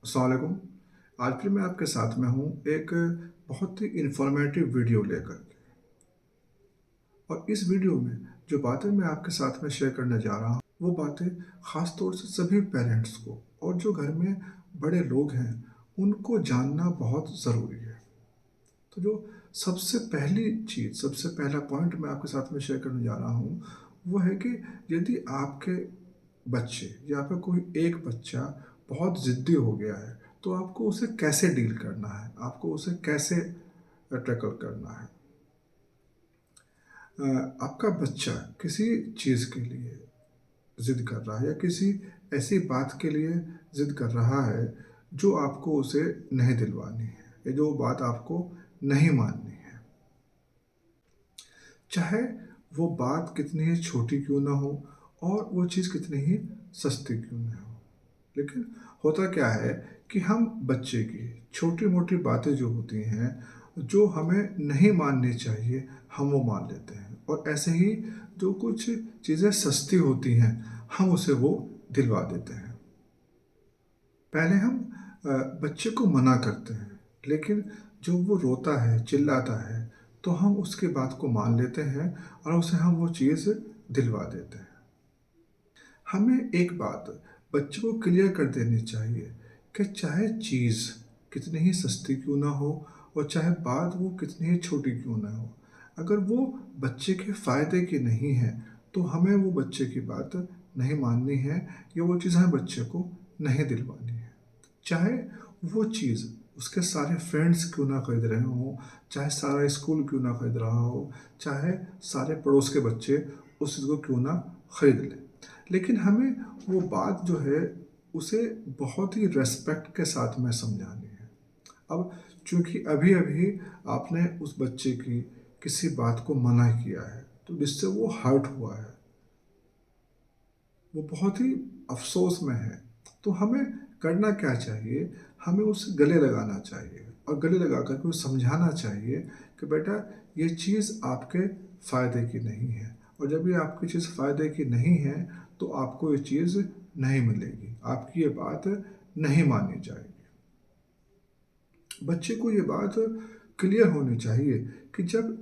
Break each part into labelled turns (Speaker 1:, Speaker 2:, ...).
Speaker 1: अस्सलाम वालेकुम। आज फिर मैं आपके साथ में हूँ एक बहुत ही इन्फॉर्मेटिव वीडियो लेकर के। और इस वीडियो में जो बातें मैं आपके साथ में शेयर करने जा रहा हूँ, वो बातें ख़ास तौर से सभी पेरेंट्स को और जो घर में बड़े लोग हैं, उनको जानना बहुत ज़रूरी है। तो जो सबसे पहली चीज़, सबसे पहला पॉइंट मैं आपके साथ में शेयर करने जा रहा हूँ, वो है कि यदि आपके बच्चे या फिर कोई एक बच्चा बहुत ज़िद्दी हो गया है, तो आपको उसे कैसे डील करना है, आपको उसे कैसे टैकल करना है। आपका बच्चा किसी चीज़ के लिए ज़िद कर रहा है या किसी ऐसी बात के लिए ज़िद कर रहा है, जो आपको उसे नहीं दिलवानी है या जो बात आपको नहीं माननी है। चाहे वो बात कितनी ही छोटी क्यों ना हो और वो चीज़ कितनी ही सस्ती क्यों ना हो। लेकिन होता क्या है कि हम बच्चे की छोटी-मोटी बातें जो होती हैं, जो हमें नहीं माननी चाहिए, हम वो मान लेते हैं। और ऐसे ही जो कुछ चीज़ें सस्ती होती हैं, हम उसे वो दिलवा देते हैं। पहले हम बच्चे को मना करते हैं, लेकिन जब वो रोता है, चिल्लाता है, तो हम उसकी बात को मान लेते हैं और उसे हम वो चीज़ दिलवा देते हैं। हमें एक बात बच्चे को क्लियर कर देनी चाहिए कि चाहे चीज़ कितनी ही सस्ती क्यों ना हो और चाहे बात वो कितनी ही छोटी क्यों ना हो, अगर वो बच्चे के फ़ायदे की नहीं है, तो हमें वो बच्चे की बात नहीं माननी है या वो चीज़ हमें बच्चे को नहीं दिलवानी है। चाहे वो चीज़ उसके सारे फ्रेंड्स क्यों ना खरीद रहे हों, चाहे सारा स्कूल क्यों ना खरीद रहा हो, चाहे सारे पड़ोस के बच्चे उस चीज़ को क्यों ना खरीद लें। लेकिन हमें वो बात जो है, उसे बहुत ही रिस्पेक्ट के साथ में समझानी है। अब चूँकि अभी-अभी आपने उस बच्चे की किसी बात को मना किया है, तो जिससे वो हर्ट हुआ है, वो बहुत ही अफ़सोस में है। तो हमें करना क्या चाहिए? हमें उसे गले लगाना चाहिए और गले लगा कर के उसे समझाना चाहिए कि बेटा, ये चीज़ आपके फ़ायदे की नहीं है और जब ये आपकी चीज़ फ़ायदे की नहीं है, तो आपको ये चीज़ नहीं मिलेगी। आपकी ये बात नहीं मानी जाएगी। बच्चे को ये बात क्लियर होनी चाहिए कि जब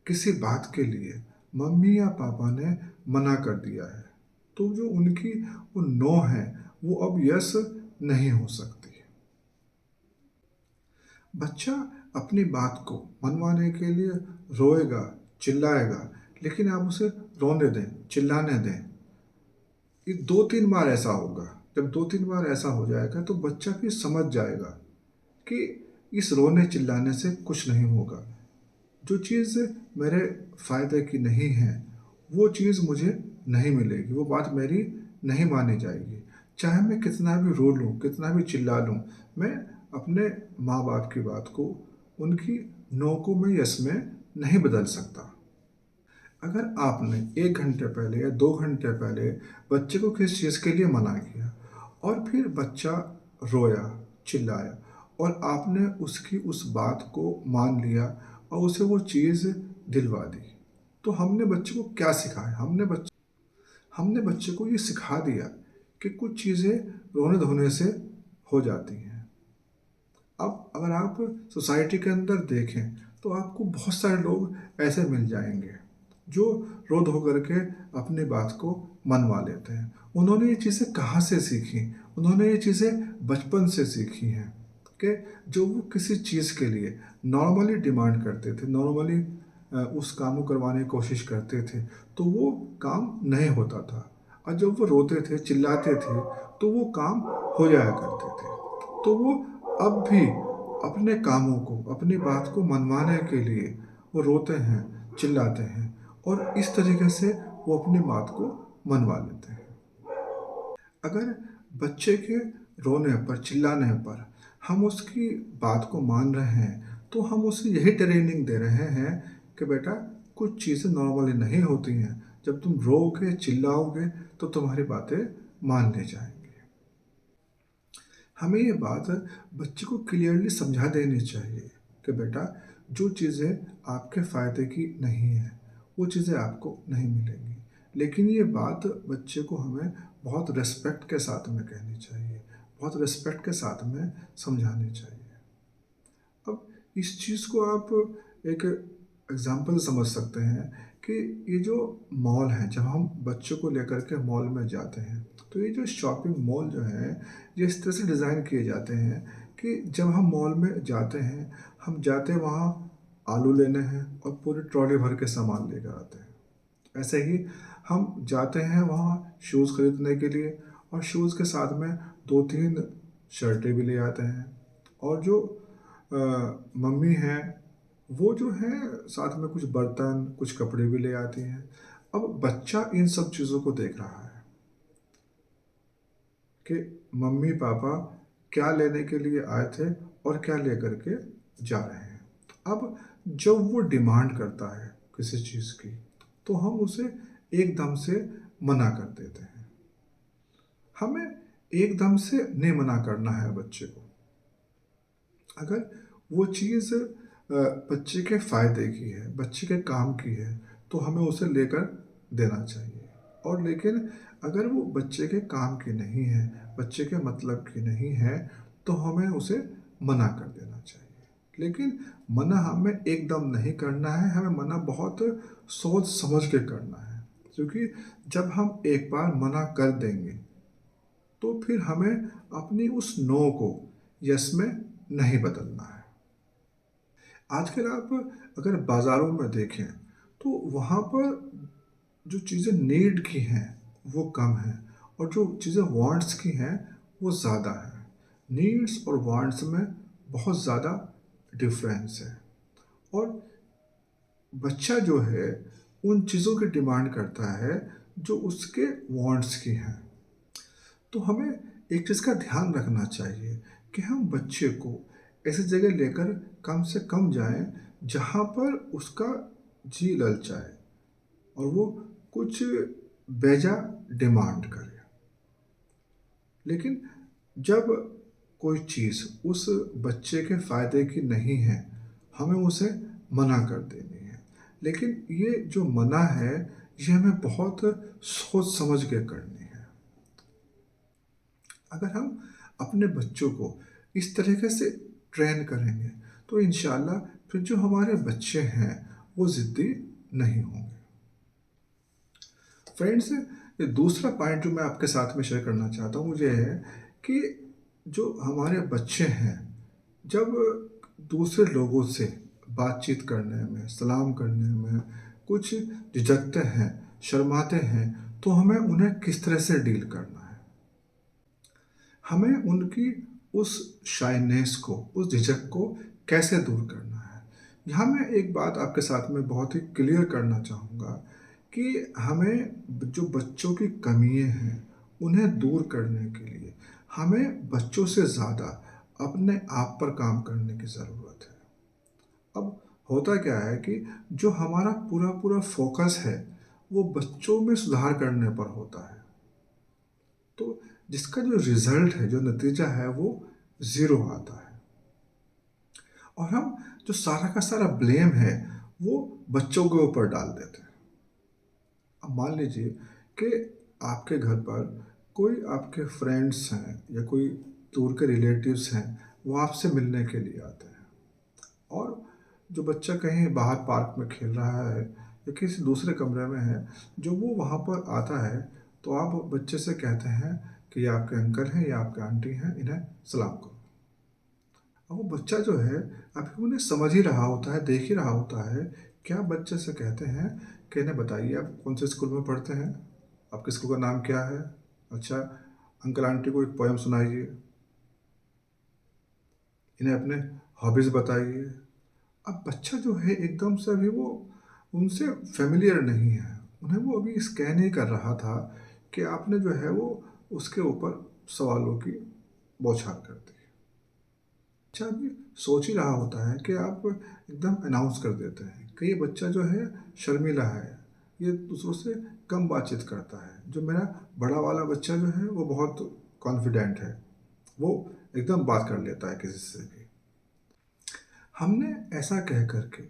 Speaker 1: किसी बात के लिए मम्मी या पापा ने मना कर दिया है, तो जो उनकी वो नो है, वो अब यस नहीं हो सकती। बच्चा अपनी बात को मनवाने के लिए रोएगा, चिल्लाएगा, लेकिन आप उसे रोने दें, चिल्लाने दें। ये 2-3 बार ऐसा होगा। जब 2-3 बार ऐसा हो जाएगा, तो बच्चा फिर समझ जाएगा कि इस रोने-चिल्लाने से कुछ नहीं होगा। जो चीज़ मेरे फ़ायदे की नहीं है, वो चीज़ मुझे नहीं मिलेगी, वो बात मेरी नहीं मानी जाएगी। चाहे मैं कितना भी रो लूँ, कितना भी चिल्ला लूँ, मैं अपने माँ-बाप की बात को, उनकी नो को मैं यस में नहीं बदल सकता। अगर आपने 1 घंटे पहले या 2 घंटे पहले बच्चे को किसी चीज़ के लिए मना किया और फिर बच्चा रोया, चिल्लाया और आपने उसकी उस बात को मान लिया और उसे वो चीज़ दिलवा दी, तो हमने बच्चे को क्या सिखाया? हमने बच्चे को ये सिखा दिया कि कुछ चीज़ें रोने-धोने से हो जाती हैं। अब अगर आप सोसाइटी के अंदर देखें, तो आपको बहुत सारे लोग ऐसे मिल जाएँगे, जो रो-धो करके अपनी बात को मनवा लेते हैं। उन्होंने ये चीज़ें कहाँ से सीखी? उन्होंने ये चीज़ें बचपन से सीखी हैं कि जो वो किसी चीज़ के लिए नॉर्मली डिमांड करते थे, नॉर्मली उस काम को करवाने की कोशिश करते थे, तो वो काम नहीं होता था और जब वो रोते थे, चिल्लाते थे, तो वो काम हो जाया करते थे। तो वो अब भी अपने कामों को, अपनी बात को मनवाने के लिए वो रोते हैं, चिल्लाते हैं और इस तरीके से वो अपनी बात को मनवा लेते हैं। अगर बच्चे के रोने पर, चिल्लाने पर हम उसकी बात को मान रहे हैं, तो हम उसे यही ट्रेनिंग दे रहे हैं कि बेटा, कुछ चीज़ें नॉर्मली नहीं होती हैं। जब तुम रोओगे, चिल्लाओगे, तो तुम्हारी बातें मान ली जाएँगी। हमें ये बात बच्चे को क्लियरली समझा देनी चाहिए कि बेटा, जो चीज़ें आपके फ़ायदे की नहीं हैं, वो चीज़ें आपको नहीं मिलेंगी। लेकिन ये बात बच्चे को हमें बहुत रिस्पेक्ट के साथ में कहनी चाहिए, बहुत रिस्पेक्ट के साथ में समझानी चाहिए। अब इस चीज़ को आप एक एग्ज़ाम्पल समझ सकते हैं कि ये जो मॉल है, जब हम बच्चों को लेकर के मॉल में जाते हैं, तो ये जो शॉपिंग मॉल जो है, ये इस तरह से डिज़ाइन किए जाते हैं कि जब हम मॉल में जाते हैं, हम जाते वहाँ आलू लेने हैं और पूरी ट्रॉली भर के सामान लेकर आते हैं। ऐसे ही हम जाते हैं वहाँ शूज़ खरीदने के लिए और शूज़ के साथ में 2-3 शर्टें भी ले आते हैं। और जो मम्मी हैं, वो जो हैं साथ में कुछ बर्तन, कुछ कपड़े भी ले आती हैं। अब बच्चा इन सब चीज़ों को देख रहा है कि मम्मी-पापा क्या लेने के लिए आए थे और क्या लेकर के जा रहे हैं। अब जब वो डिमांड करता है किसी चीज़ की, तो हम उसे एकदम से मना कर देते हैं। हमें एकदम से नहीं मना करना है बच्चे को। अगर वो चीज़ बच्चे के फ़ायदे की है, बच्चे के काम की है, तो हमें उसे लेकर देना चाहिए। और लेकिन अगर वो बच्चे के काम की नहीं है, बच्चे के मतलब की नहीं है, तो हमें उसे मना कर देना चाहिए। लेकिन मना हमें एकदम नहीं करना है, हमें मना बहुत सोच समझ के करना है। क्योंकि जब हम एक बार मना कर देंगे, तो फिर हमें अपनी उस नो को यस में नहीं बदलना है। आजकल आप अगर बाज़ारों में देखें, तो वहाँ पर जो चीज़ें नीड की हैं, वो कम हैं और जो चीज़ें वांट्स की हैं, वो ज़्यादा हैं। नीड्स और वांट्स में बहुत ज़्यादा डिफ़रेंस है। और बच्चा जो है, उन चीज़ों की डिमांड करता है, जो उसके वांट्स की हैं। तो हमें एक चीज़ का ध्यान रखना चाहिए कि हम बच्चे को ऐसी जगह लेकर कम से कम जाएँ, जहाँ पर उसका जी ललचाए और वो कुछ बेजा डिमांड करे। लेकिन जब कोई चीज़ उस बच्चे के फ़ायदे की नहीं है, हमें उसे मना कर देनी है। लेकिन ये जो मना है, ये हमें बहुत सोच समझ के करनी है। अगर हम अपने बच्चों को इस तरीके से ट्रेन करेंगे, तो इंशाल्लाह फिर जो हमारे बच्चे हैं, वो ज़िद्दी नहीं होंगे। फ्रेंड्स, ये दूसरा पॉइंट जो मैं आपके साथ में शेयर करना चाहता हूँ, वो ये है कि जो हमारे बच्चे हैं, जब दूसरे लोगों से बातचीत करने में, सलाम करने में कुछ झिझकते हैं, शर्माते हैं, तो हमें उन्हें किस तरह से डील करना है। हमें उनकी उस शाइनेस को, उस झिझक को कैसे दूर करना है। यहाँ मैं एक बात आपके साथ में बहुत ही क्लियर करना चाहूँगा कि हमें जो बच्चों की कमियाँ हैं, उन्हें दूर करने के लिए हमें बच्चों से ज़्यादा अपने आप पर काम करने की ज़रूरत है। अब होता क्या है कि जो हमारा पूरा फ़ोकस है, वो बच्चों में सुधार करने पर होता है। तो जिसका जो रिज़ल्ट है, जो नतीजा है, वो ज़ीरो आता है। और हम जो सारा का सारा ब्लेम है, वो बच्चों के ऊपर डाल देते हैं। अब मान लीजिए कि आपके घर पर कोई आपके फ्रेंड्स हैं या कोई दूर के रिलेटिव्स हैं, वो आपसे मिलने के लिए आते हैं। और जो बच्चा कहीं बाहर पार्क में खेल रहा है या किसी दूसरे कमरे में है, जब वो वहाँ पर आता है, तो आप बच्चे से कहते हैं कि ये आपके अंकल हैं, ये आपके आंटी हैं, इन्हें सलाम करो। अब वो बच्चा जो है, अभी उन्हें समझ ही रहा होता है, देख ही रहा होता है, क्या बच्चे से कहते हैं कि इन्हें बताइए आप कौन से स्कूल में पढ़ते हैं, आपके स्कूल का नाम क्या है, अच्छा अंकल आंटी को एक पोएम सुनाइए, इन्हें अपने हॉबीज़ बताइए। अब बच्चा जो है एकदम से अभी वो उनसे फ़ैमिलियर नहीं है। उन्हें वो अभी स्कैन नहीं कर रहा था कि आपने जो है वो उसके ऊपर सवालों की बौछार कर दी। अच्छा अभी सोच ही रहा होता है कि आप एकदम अनाउंस कर देते हैं कि ये बच्चा जो है शर्मीला है, ये दूसरों से कम बातचीत करता है। जो मेरा बड़ा वाला बच्चा जो है वो बहुत कॉन्फिडेंट है, वो एकदम बात कर लेता है किसी से भी। हमने ऐसा कह कर के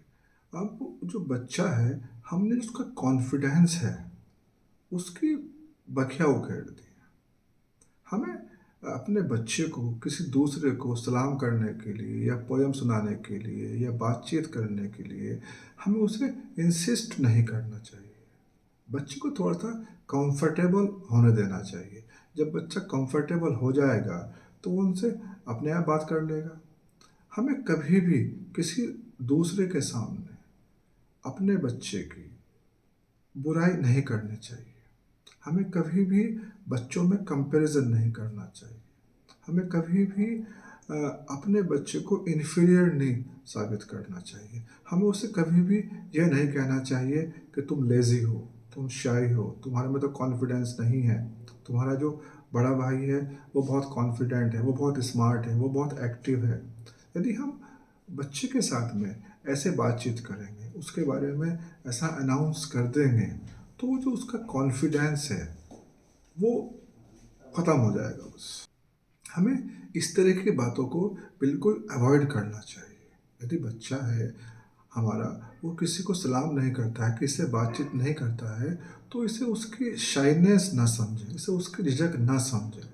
Speaker 1: अब जो बच्चा है, हमने उसका कॉन्फिडेंस है, उसकी बखिया उखेड़ दी। हमें अपने बच्चे को किसी दूसरे को सलाम करने के लिए या पोयम सुनाने के लिए या बातचीत करने के लिए हमें उसे इंसिस्ट नहीं करना चाहिए। बच्चे को थोड़ा-सा कंफर्टेबल होने देना चाहिए। जब बच्चा कंफर्टेबल हो जाएगा, तो वो उनसे अपने आप बात कर लेगा। हमें कभी भी किसी दूसरे के सामने अपने बच्चे की बुराई नहीं करनी चाहिए। हमें कभी भी बच्चों में कंपैरिज़न नहीं करना चाहिए। हमें कभी भी अपने बच्चे को इन्फीरियर नहीं साबित करना चाहिए। हमें उसे कभी भी यह नहीं कहना चाहिए कि तुम लेज़ी हो, तुम शाई हो, तुम्हारे में तो कॉन्फिडेंस नहीं है। तुम्हारा जो बड़ा भाई है, वो बहुत कॉन्फिडेंट है, वो बहुत स्मार्ट है, वो बहुत एक्टिव है। यदि हम बच्चे के साथ में ऐसे बातचीत करेंगे, उसके बारे में ऐसा अनाउंस कर देंगे, तो वो जो उसका कॉन्फिडेंस है, वो ख़त्म हो जाएगा बस। हमें इस तरह की बातों को बिल्कुल अवॉइड करना चाहिए। यदि बच्चा है हमारा, वो किसी को सलाम नहीं करता है, किसी से बातचीत नहीं करता है, तो इसे उसकी शाइनेस ना समझें, इसे उसकी झिझक ना समझें।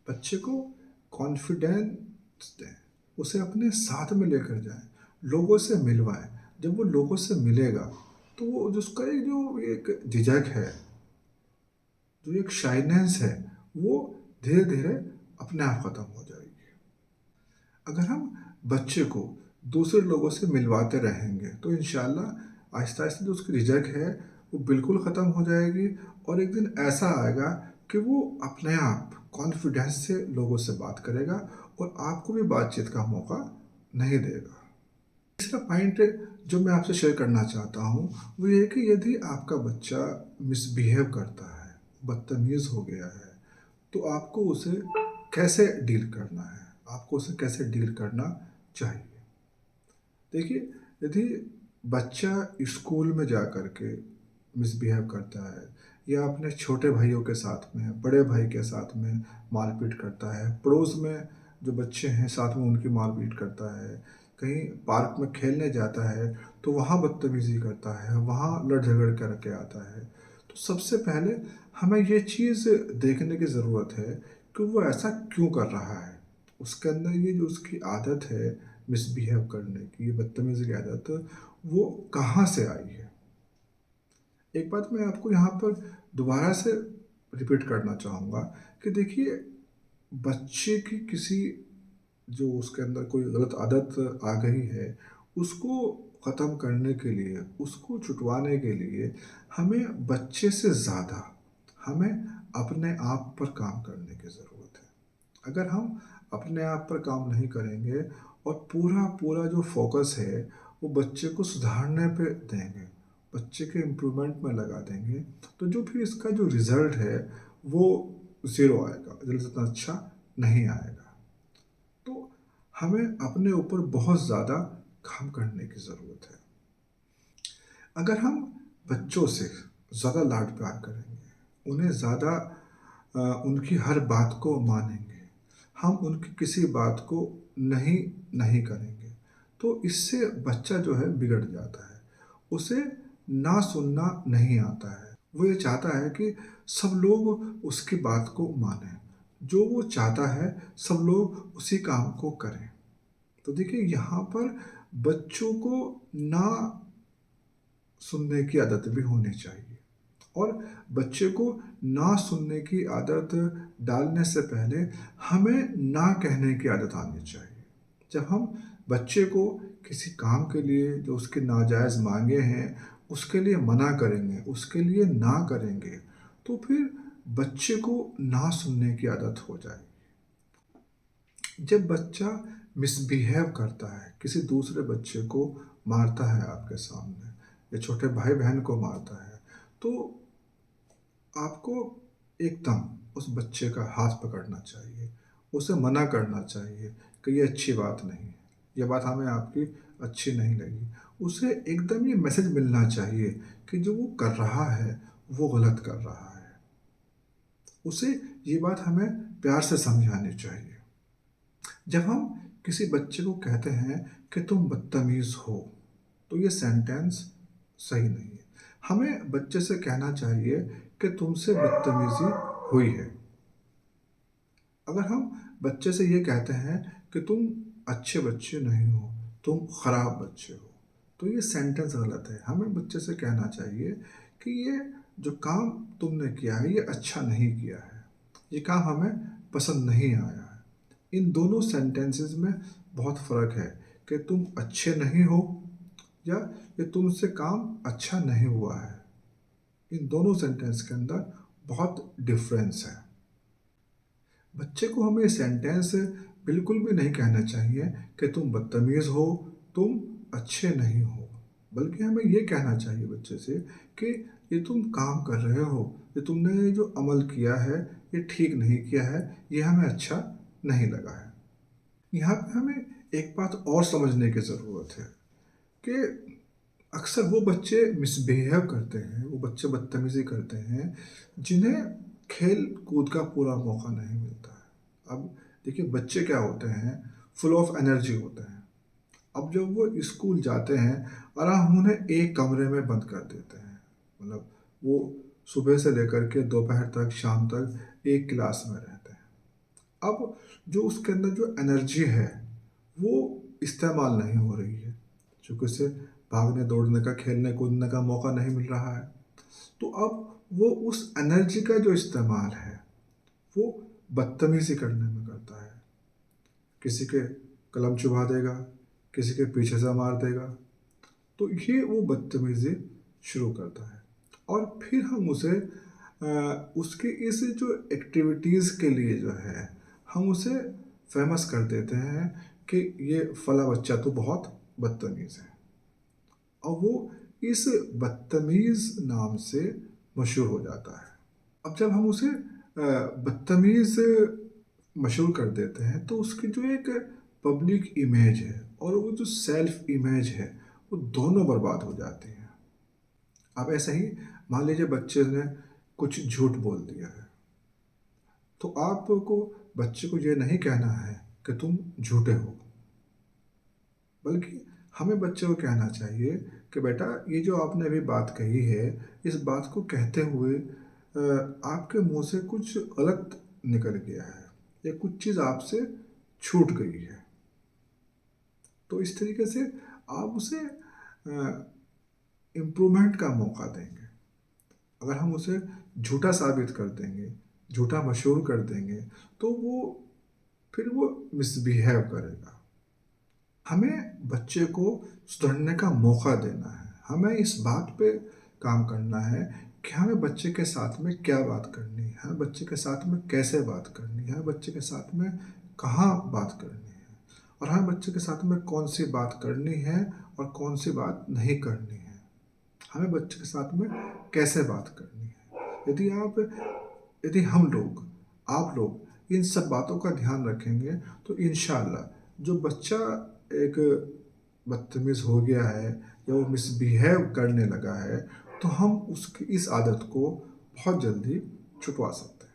Speaker 1: बच्चे को कॉन्फिडेंस दें, उसे अपने साथ में लेकर जाएँ, लोगों से मिलवाएँ। जब वो लोगों से मिलेगा, तो वो जो उसका एक झिझक है, जो एक शाइनेंस है, वो धीरे-धीरे अपने आप ख़त्म हो जाएगी। अगर हम बच्चे को दूसरे लोगों से मिलवाते रहेंगे, तो इंशाअल्लाह आहिस्ता-आहिस्ता जो उसकी झिझक है, वो बिल्कुल ख़त्म हो जाएगी और एक दिन ऐसा आएगा कि वो अपने आप कॉन्फिडेंस से लोगों से बात करेगा और आपको भी बातचीत का मौका नहीं देगा। तीसरा पॉइंट जो मैं आपसे शेयर करना चाहता हूँ, वो ये है कि यदि आपका बच्चा मिसबिहेव करता है, बदतमीज़ हो गया है, तो आपको उसे कैसे डील करना है? आपको उसे कैसे डील करना चाहिए? देखिए, यदि बच्चा स्कूल में जा कर के मिसबिहेव करता है या अपने छोटे भाइयों के साथ में, बड़े भाई के साथ में मारपीट करता है, पड़ोस में जो बच्चे हैं साथ में उनकी मारपीट करता है, कहीं पार्क में खेलने जाता है तो वहाँ बदतमीज़ी करता है, वहाँ लड़ झगड़ करके आता है। तो सबसे पहले हमें ये चीज़ देखने की ज़रूरत है कि वो ऐसा क्यों कर रहा है? उसके अंदर ये जो उसकी आदत है मिसबिहेव करने की, बदतमीज़ी की आदत, वो कहाँ से आई है? एक बात मैं आपको यहाँ पर दोबारा से रिपीट करना चाहूँगा कि देखिए, बच्चे की किसी जो उसके अंदर कोई गलत आदत आ गई है, उसको ख़त्म करने के लिए, उसको छुटवाने के लिए हमें बच्चे से ज़्यादा हमें अपने आप पर काम करने की ज़रूरत है। अगर हम अपने आप पर काम नहीं करेंगे और पूरा जो फ़ोकस है, वो बच्चे को सुधारने पे देंगे, बच्चे के इम्प्रूवमेंट में लगा देंगे, तो जो फिर इसका जो रिज़ल्ट है, वो ज़ीरो आएगा, रिज़ल्ट इतना अच्छा नहीं आएगा। तो हमें अपने ऊपर बहुत ज़्यादा काम करने की ज़रूरत है। अगर हम बच्चों से ज़्यादा लाड प्यार करेंगे, उन्हें ज़्यादा उनकी हर बात को मानेंगे, हम उनकी किसी बात को नहीं नहीं करेंगे, तो इससे बच्चा जो है बिगड़ जाता है। उसे ना सुनना नहीं आता है। वो ये चाहता है कि सब लोग उसकी बात को मानें। जो वो चाहता है सब लोग उसी काम को करें। तो देखिए, यहाँ पर बच्चों को ना सुनने की आदत भी होनी चाहिए और बच्चे को ना सुनने की आदत डालने से पहले हमें ना कहने की आदत आनी चाहिए। जब हम बच्चे को किसी काम के लिए जो उसकी नाजायज़ माँगे हैं, उसके लिए मना करेंगे, उसके लिए ना करेंगे, तो फिर बच्चे को ना सुनने की आदत हो जाएगी। जब बच्चा मिसबिहेव करता है, किसी दूसरे बच्चे को मारता है आपके सामने या छोटे भाई-बहन को मारता है, तो आपको एकदम उस बच्चे का हाथ पकड़ना चाहिए, उसे मना करना चाहिए कि ये अच्छी बात नहीं है, ये बात हमें आपकी अच्छी नहीं लगी। उसे एकदम ये मैसेज मिलना चाहिए कि जो वो कर रहा है, वो गलत कर रहा है। उसे ये बात हमें प्यार से समझानी चाहिए। जब हम किसी बच्चे को कहते हैं कि तुम बदतमीज़ हो, तो ये सेंटेंस सही नहीं है। हमें बच्चे से कहना चाहिए कि तुमसे बदतमीज़ी हुई है। अगर हम बच्चे से ये कहते हैं कि तुम अच्छे बच्चे नहीं हो, तुम खराब बच्चे हो, तो ये सेंटेंस गलत है। हमें बच्चे से कहना चाहिए कि ये जो काम तुमने किया है, ये अच्छा नहीं किया है, ये काम हमें पसंद नहीं आया है। इन दोनों सेंटेंसेस में बहुत फ़र्क है कि तुम अच्छे नहीं हो या ये तुमसे काम अच्छा नहीं हुआ है। इन दोनों सेंटेंस के अंदर बहुत डिफरेंस है। बच्चे को हमें सेंटेंस बिल्कुल भी नहीं कहना चाहिए कि तुम बदतमीज़ हो, तुम अच्छे नहीं हो। बल्कि हमें ये कहना चाहिए बच्चे से कि ये तुम काम कर रहे हो, ये तुमने जो अमल किया है, ये ठीक नहीं किया है, ये हमें अच्छा नहीं लगा है। यहाँ पे हमें एक बात और समझने की ज़रूरत है कि अक्सर वो बच्चे मिसबिहेव करते हैं, वो बच्चे बदतमीज़ी करते हैं, जिन्हें खेल कूद का पूरा मौका नहीं मिलता है। अब देखिए बच्चे क्या होते हैं, फुल ऑफ एनर्जी होते हैं। अब जब वो स्कूल जाते हैं और हम उन्हें एक कमरे में बंद कर देते हैं, मतलब वो सुबह से लेकर के दोपहर तक, शाम तक एक क्लास में रहते हैं। अब जो उसके अंदर जो एनर्जी है, वो इस्तेमाल नहीं हो रही है, चूँकि उसे भागने दौड़ने का, खेलने कूदने का मौका नहीं मिल रहा है। तो अब वो उस एनर्जी का जो इस्तेमाल है, वो बदतमीज़ी करने में करता है। किसी के कलम चुभा देगा, किसी के पीछे से मार देगा, तो ये वो बदतमीज़ी शुरू करता है। और फिर हम उसे उसकी इस जो एक्टिविटीज़ के लिए जो है, हम उसे फ़ेमस कर देते हैं कि ये फला बच्चा तो बहुत बदतमीज़ है, और वो इस बदतमीज़ नाम से मशहूर हो जाता है। अब जब हम उसे बदतमीज़ मशहूर कर देते हैं, तो उसकी जो एक पब्लिक इमेज है और वो जो सेल्फ इमेज है, वो दोनों बर्बाद हो जाती हैं। अब ऐसा ही मान लीजिए बच्चे ने कुछ झूठ बोल दिया है, तो आपको बच्चे को ये नहीं कहना है कि तुम झूठे हो, बल्कि हमें बच्चे को कहना चाहिए कि बेटा ये जो आपने अभी बात कही है, इस बात को कहते हुए आपके मुंह से कुछ गलत निकल गया है या कुछ चीज़ आपसे छूट गई है। तो इस तरीके से आप उसे इम्प्रूवमेंट का मौका देंगे। अगर हम उसे झूठा साबित कर देंगे, झूठा मशहूर कर देंगे, तो वो फिर वो मिसबिहेव करेगा। हमें बच्चे को सुधरने का मौका देना है। हमें इस बात पे काम करना है कि हमें बच्चे के साथ में क्या बात करनी है, हमें बच्चे के साथ में कैसे बात करनी है, हमें बच्चे के साथ में कहाँ बात करनी है, और हमें बच्चे के साथ में कौन सी बात करनी है और कौन सी बात नहीं करनी है, हमें बच्चे के साथ में कैसे बात करनी है। यदि हम लोग, आप लोग इन सब बातों का ध्यान रखेंगे, तो इंशाअल्लाह जो बच्चा एक बदतमीज़ हो गया है या वो मिसबिहेव करने लगा है, तो हम उसकी इस आदत को बहुत जल्दी छुपवा सकते हैं।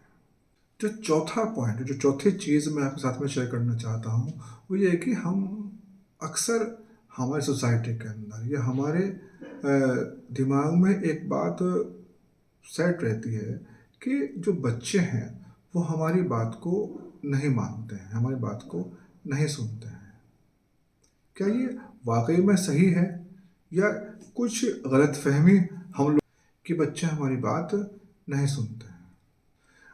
Speaker 1: जो चौथा पॉइंट, जो चौथी चीज़ मैं आपके साथ में शेयर करना चाहता हूँ, वो ये है कि हम अक्सर हमारी सोसाइटी के अंदर या हमारे दिमाग में एक बात सेट रहती है कि जो बच्चे हैं, वो हमारी बात को नहीं मानते हैं, हमारी बात को नहीं सुनते हैं। क्या ये वाक़ई में सही है, या कुछ गलतफ़हमी हम लोग कि बच्चे हमारी बात नहीं सुनते हैं?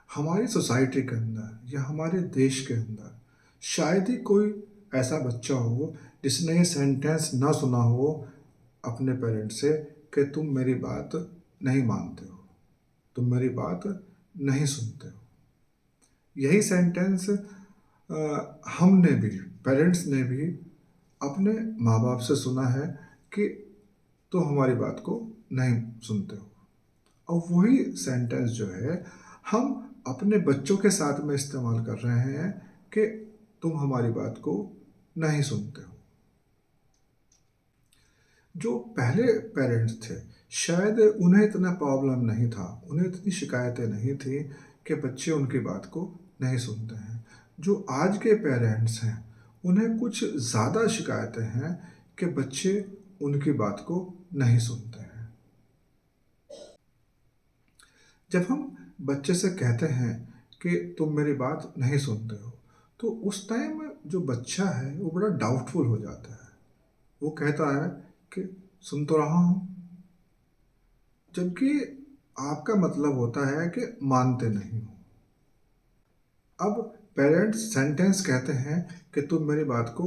Speaker 1: हमारी सोसाइटी के अंदर या हमारे देश के अंदर शायद ही कोई ऐसा बच्चा हो जिसने ये सेंटेंस ना सुना हो अपने पेरेंट्स से कि तुम मेरी बात नहीं मानते हो, तुम मेरी बात नहीं सुनते हो। यही सेंटेंस हमने भी, पेरेंट्स ने भी अपने माँ बाप से सुना है कि तुम हमारी बात को नहीं सुनते हो। और वही सेंटेंस जो है हम अपने बच्चों के साथ में इस्तेमाल कर रहे हैं कि तुम हमारी बात को नहीं सुनते हो। जो पहले पेरेंट्स थे, शायद उन्हें इतना प्रॉब्लम नहीं था, उन्हें इतनी शिकायतें नहीं थी कि बच्चे उनकी बात को नहीं सुनते हैं। जो आज के पेरेंट्स हैं, उन्हें कुछ ज़्यादा शिकायतें हैं कि बच्चे उनकी बात को नहीं सुनते हैं। जब हम बच्चे से कहते हैं कि तुम मेरी बात नहीं सुनते हो, तो उस टाइम जो बच्चा है वो बड़ा डाउटफुल हो जाता है। वो कहता है कि सुन तो रहा हूँ, जबकि आपका मतलब होता है कि मानते नहीं हो। अब पेरेंट्स सेंटेंस कहते हैं कि तुम मेरी बात को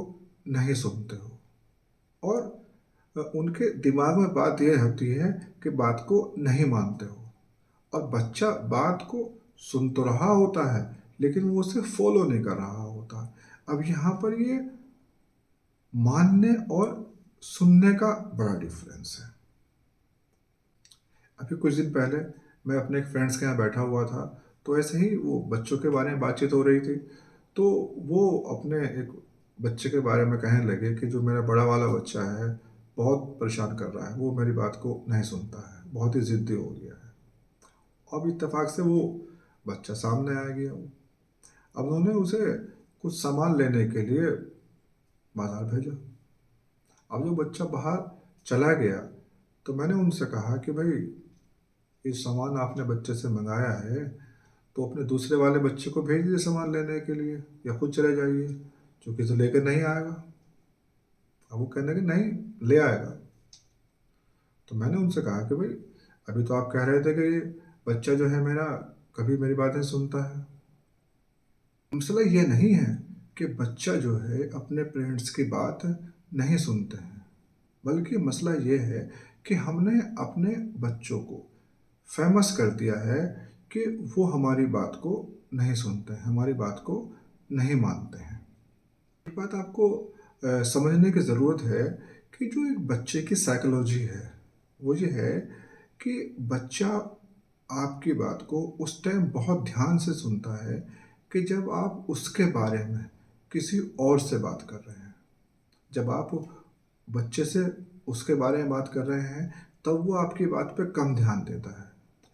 Speaker 1: नहीं सुनते हो, और उनके दिमाग में बात यह होती है कि बात को नहीं मानते हो, और बच्चा बात को सुन तो रहा होता है लेकिन वो उसे फॉलो नहीं कर रहा होता। अब यहाँ पर ये मानने और सुनने का बड़ा डिफरेंस है। अभी कुछ दिन पहले मैं अपने एक फ्रेंड्स के यहाँ बैठा हुआ था, तो ऐसे ही वो बच्चों के बारे में बातचीत हो रही थी। तो वो अपने एक बच्चे के बारे में कहने लगे कि जो मेरा बड़ा वाला बच्चा है बहुत परेशान कर रहा है, वो मेरी बात को नहीं सुनता है, बहुत ही ज़िद्दी हो गया है। अब इत्तेफाक से वो बच्चा सामने आ गया। अब उन्होंने उसे कुछ सामान लेने के लिए बाज़ार भेजा। अब जो बच्चा बाहर चला गया, तो मैंने उनसे कहा कि भाई, ये सामान आपने बच्चे से मंगाया है तो अपने दूसरे वाले बच्चे को भेज दीजिए सामान लेने के लिए, या खुद चले जाइए, क्योंकि तो लेकर नहीं आएगा। अब वो कहने कि नहीं, ले आएगा। तो मैंने उनसे कहा कि भाई, अभी तो आप कह रहे थे कि ये बच्चा जो है मेरा कभी मेरी बातें सुनता है। मसला ये नहीं है कि बच्चा जो है अपने पेरेंट्स की बात नहीं सुनते हैं, बल्कि मसला ये है कि हमने अपने बच्चों को फेमस कर दिया है कि वो हमारी बात को नहीं सुनते हैं, हमारी बात को नहीं मानते हैं। एक बात आपको समझने की ज़रूरत है कि जो एक बच्चे की साइकोलॉजी है, वो ये है कि बच्चा आपकी बात को उस टाइम बहुत ध्यान से सुनता है कि जब आप उसके बारे में किसी और से बात कर रहे हैं। जब आप बच्चे से उसके बारे में बात कर रहे हैं, तब वो आपकी बात पे कम ध्यान देता है।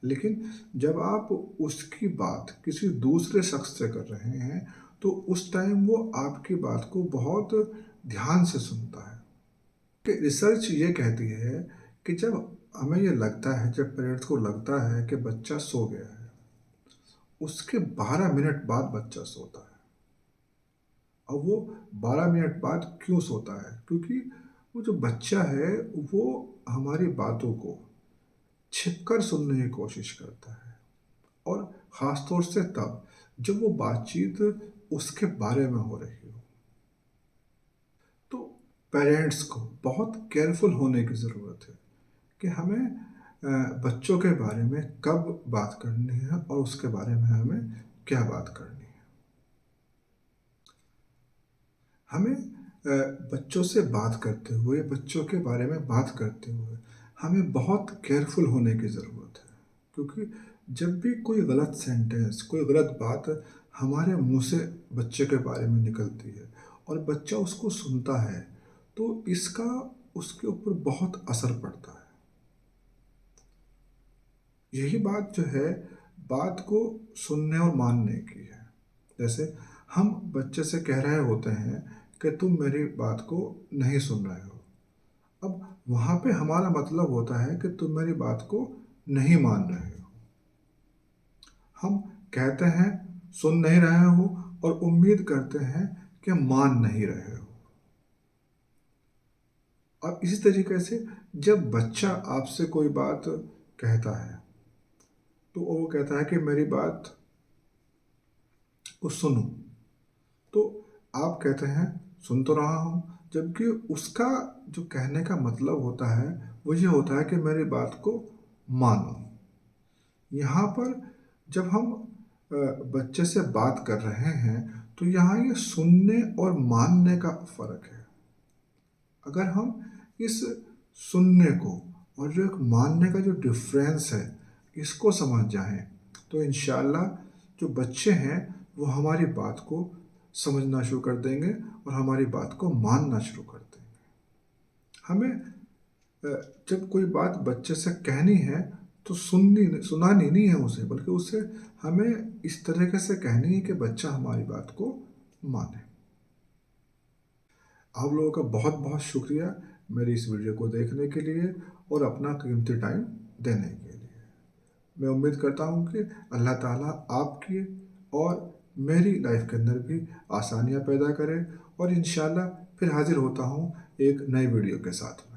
Speaker 1: लेकिन जब आप उसकी बात किसी दूसरे शख्स से कर रहे हैं, तो उस टाइम वो आपकी बात को बहुत ध्यान से सुनता है। कि रिसर्च ये कहती है कि जब हमें ये लगता है, जब पेरेंट्स को लगता है कि बच्चा सो गया है, उसके 12 मिनट बाद बच्चा सोता है। अब वो 12 मिनट बाद क्यों सोता है? क्योंकि वो जो बच्चा है वो हमारी बातों को छिपकर सुनने की कोशिश करता है, और ख़ास तौर से तब जब वो बातचीत उसके बारे में हो रही हो। तो पेरेंट्स को बहुत केयरफुल होने की ज़रूरत है कि हमें बच्चों के बारे में कब बात करनी है और उसके बारे में हमें क्या बात करनी है। हमें बच्चों से बात करते हुए, बच्चों के बारे में बात करते हुए हमें बहुत केयरफुल होने की ज़रूरत है, क्योंकि जब भी कोई गलत सेंटेंस, कोई गलत बात हमारे मुंह से बच्चे के बारे में निकलती है और बच्चा उसको सुनता है, तो इसका उसके ऊपर बहुत असर पड़ता है। यही बात जो है, बात को सुनने और मानने की है। जैसे हम बच्चे से कह रहे होते हैं कि तुम मेरी बात को नहीं सुन रहे हो। अब वहाँ पे हमारा मतलब होता है कि तुम मेरी बात को नहीं मान रहे हो। हम कहते हैं सुन नहीं रहे हो, और उम्मीद करते हैं कि मान नहीं रहे हो। और इसी तरीके से जब बच्चा आपसे कोई बात कहता है, तो वो कहता है कि मेरी बात को सुनो, तो आप कहते हैं सुन तो रहा हूँ, जबकि उसका जो कहने का मतलब होता है वो ये होता है कि मेरी बात को मानो। यहाँ पर जब हम बच्चे से बात कर रहे हैं, तो यहाँ ये सुनने और मानने का फ़र्क है। अगर हम इस सुनने को और जो एक मानने का जो डिफरेंस है, इसको समझ जाएं, तो इंशाल्लाह जो बच्चे हैं वो हमारी बात को समझना शुरू कर देंगे और हमारी बात को मानना शुरू कर देंगे। हमें जब कोई बात बच्चे से कहनी है, तो सुनानी नहीं है उसे, बल्कि उसे हमें इस तरीके से कहनी है कि बच्चा हमारी बात को माने। आप लोगों का बहुत बहुत शुक्रिया मेरी इस वीडियो को देखने के लिए और अपना कीमती टाइम देने के लिए। मैं उम्मीद करता हूँ कि अल्लाह ताला आपकी और मेरी लाइफ के अंदर भी आसानियाँ पैदा करे। और इंशाल्लाह फिर हाजिर होता हूँ एक नई वीडियो के साथ।